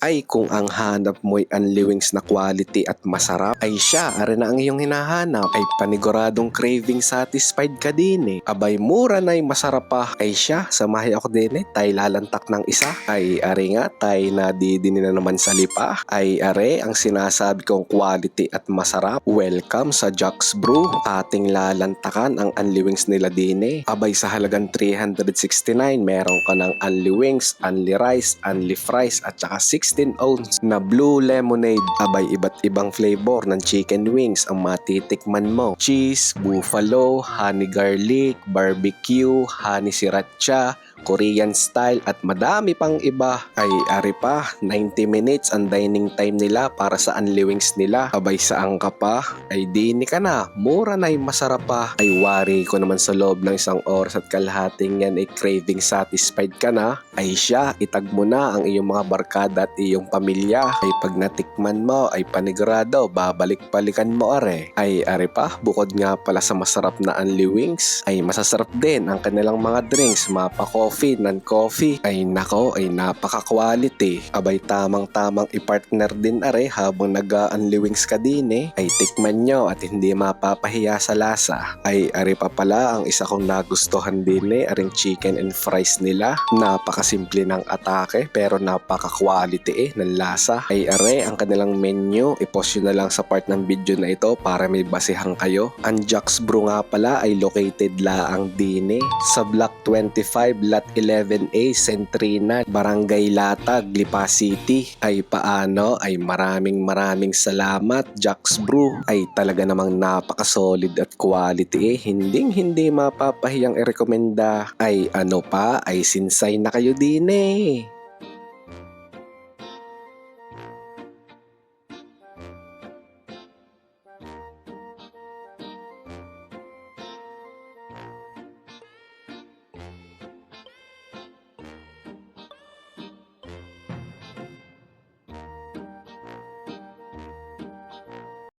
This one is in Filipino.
Ay kung ang hanap mo'y unliwings na quality at masarap, ay siya, are na ang iyong hinahanap, ay paniguradong craving satisfied ka din eh. Abay mura na'y masarap pa, ay siya, samahay ako din eh, tay lalantak ng isa. Ay are nga, tay na didini na naman sa lipa. Ay are, ang sinasabi kong quality at masarap. Welcome sa Jack's Brew, ating lalantakan ang unliwings nila din eh. Abay sa halagang 369, meron ka ng unli wings, unli rice, unli fries, at saka 16 ounce na blue lemonade. Abay iba't ibang flavor ng chicken wings ang matitikman mo. Cheese, buffalo, honey garlic, barbecue, honey sriracha, Korean style at madami pang iba. Ay ari pa, 90 minutes ang dining time nila para sa unli wings nila. Abay saan ka pa? Ay dini ka na, mura na'y masarap pa. Ay wari ko naman sa loob ng 1 oras at kalahating yan ay craving satisfied ka na. Ay siya, itag mo na ang iyong mga barkada at iyong pamilya. Ay pag natikman mo ay panigurado, babalik-balikan mo are. Ay are pa, bukod nga pala sa masarap na unli wings, ay masasarap din ang kanilang mga drinks, mapa coffee, non-coffee. Ay nako, ay napaka-quality. Abay tamang-tamang i-partner din are habang nag-unli wings ka din eh. Ay tikman nyo at hindi mapapahiya sa lasa. Ay are pa pala ang isa kong nagustuhan din eh, aring chicken and fries nila. Napakasimple ng atake pero napaka-quality eh ng lasa. Ay are, ang kanilang menu, i-post nyo na lang sa part ng video na ito para may basihan kayo. Ang Jack's Brew nga pala ay located laang din eh, sa Block 25, Lot 11A, Centrina, Barangay Latag, Lipa City. Ay paano, ay maraming salamat Jack's Brew. Ay talaga namang napaka-solid at quality eh, hindi mapapahiyang i-rekomenda. Ay ano pa, ay sinsay na kayo din eh.